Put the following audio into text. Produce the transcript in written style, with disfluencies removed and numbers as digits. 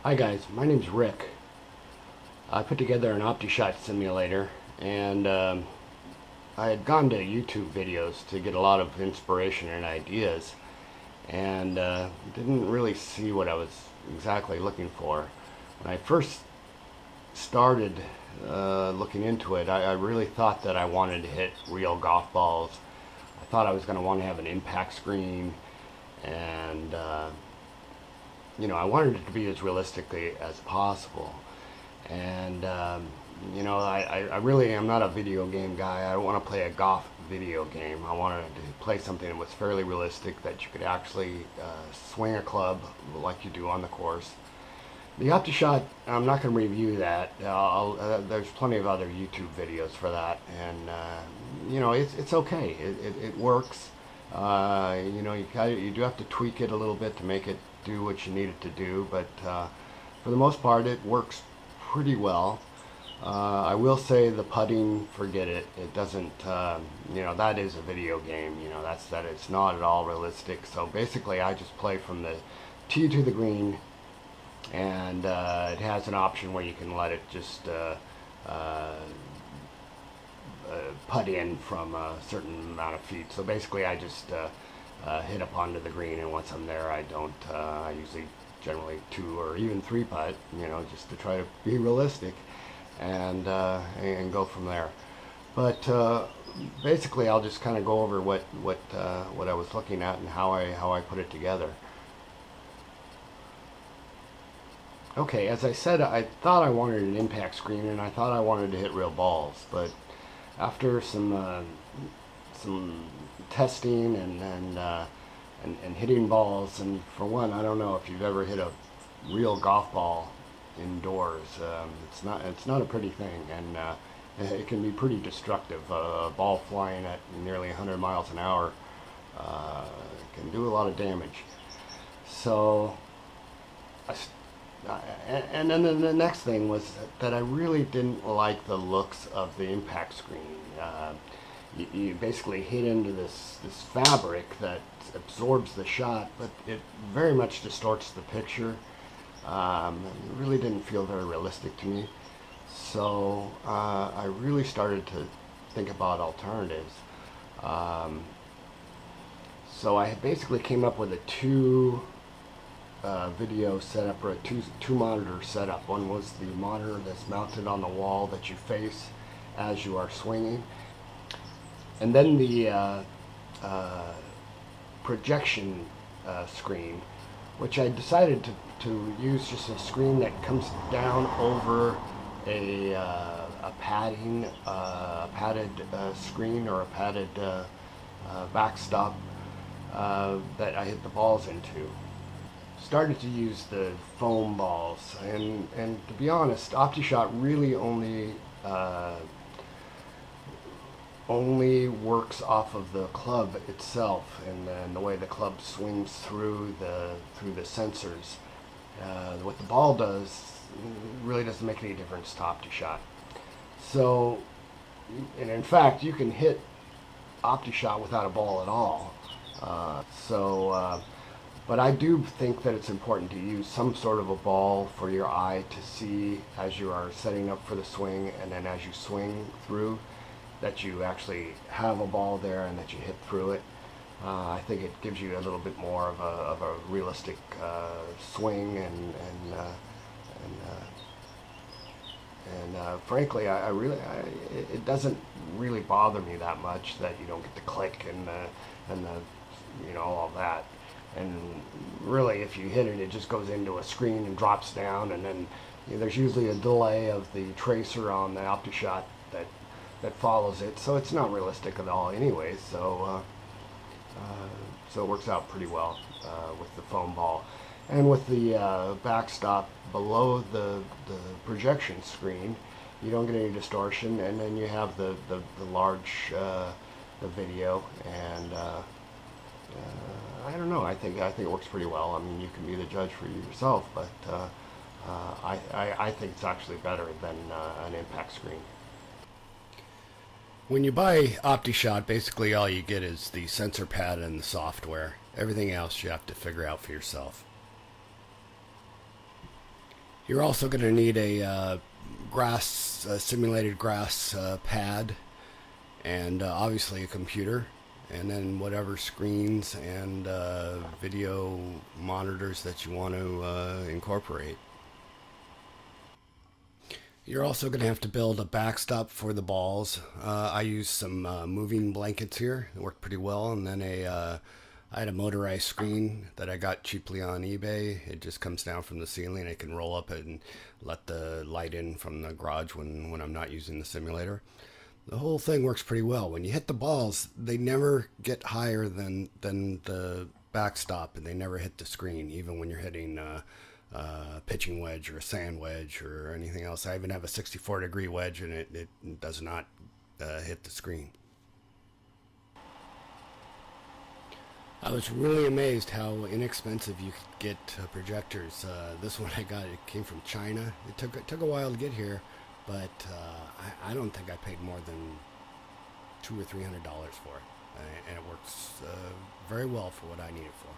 Hi guys, my name's Rick. I put together an Optishot simulator, and I had gone to YouTube videos to get a lot of inspiration and ideas, and didn't really see what I was exactly looking for. When I first started looking into it, I really thought that I wanted to hit real golf balls. I thought I was going to want to have an impact screen, and I wanted it to be as realistically as possible. And I really am not a video game guy. I don't want to play a golf video game. I wanted to play something that was fairly realistic, that you could actually swing a club like you do on the course. The Optishot, I'm not going to review that. There's plenty of other YouTube videos for that, and it's okay. It works. You do have to tweak it a little bit to make it do what you need it to do, but for the most part, it works pretty well. I will say the putting, forget it. It doesn't. That is a video game. That. It's not at all realistic. So basically, I just play from the tee to the green, and it has an option where you can let it just putt in from a certain amount of feet. So basically, I just hit up onto the green, and once I'm there, I don't. I usually generally 2 or even 3 putt, just to try to be realistic, and go from there. But basically, I'll just kind of go over what I was looking at and how I put it together. Okay, as I said, I thought I wanted an impact screen, and I thought I wanted to hit real balls, but after some testing and hitting balls, and for one, I don't know if you've ever hit a real golf ball indoors. It's not a pretty thing, and it can be pretty destructive. A ball flying at nearly 100 miles an hour can do a lot of damage. So, and then the next thing was that I really didn't like the looks of the impact screen. You basically hit into this fabric that absorbs the shot, but it very much distorts the picture. It really didn't feel very realistic to me. So I really started to think about alternatives. So I basically came up with a two video setup, or a two monitor setup. One was the monitor that's mounted on the wall that you face as you are swinging, and then the projection screen, which I decided to use just a screen that comes down over a padded screen, or a padded backstop that I hit the balls into. Started to use the foam balls, and to be honest, Optishot really only works off of the club itself, and the way the club swings through the sensors. What the ball does really doesn't make any difference to Optishot. So, and in fact, you can hit Optishot without a ball at all. But I do think that it's important to use some sort of a ball for your eye to see as you are setting up for the swing, and then as you swing through, that you actually have a ball there and that you hit through it. I think it gives you a little bit more of a realistic swing, and frankly, it doesn't really bother me that much that you don't get the click and all that. And really, if you hit it, it just goes into a screen and drops down, and then there's usually a delay of the tracer on the Optishot that follows it, so it's not realistic at all anyway. So it works out pretty well with the foam ball, and with the backstop below the projection screen. You don't get any distortion, and then you have the large the video, and I don't know. I think it works pretty well. I mean, you can be the judge for yourself, but I think it's actually better than an impact screen. When you buy Optishot, basically all you get is the sensor pad and the software. Everything else you have to figure out for yourself. You're also going to need a simulated grass pad, and obviously a computer, and then whatever screens and video monitors that you want to incorporate. You're also going to have to build a backstop for the balls. I used some moving blankets here. It worked pretty well. And then I had a motorized screen that I got cheaply on eBay. It just comes down from the ceiling. I can roll up it and let the light in from the garage when I'm not using the simulator. The whole thing works pretty well. When you hit the balls, they never get higher than the backstop, and they never hit the screen, even when you're hitting pitching wedge or a sand wedge or anything else. I even have a 64-degree wedge, and it does not hit the screen. I was really amazed how inexpensive you could get projectors. This one I got, it came from China. It took a while to get here, but I don't think I paid more than $200 or $300 for it, and it works very well for what I need it for.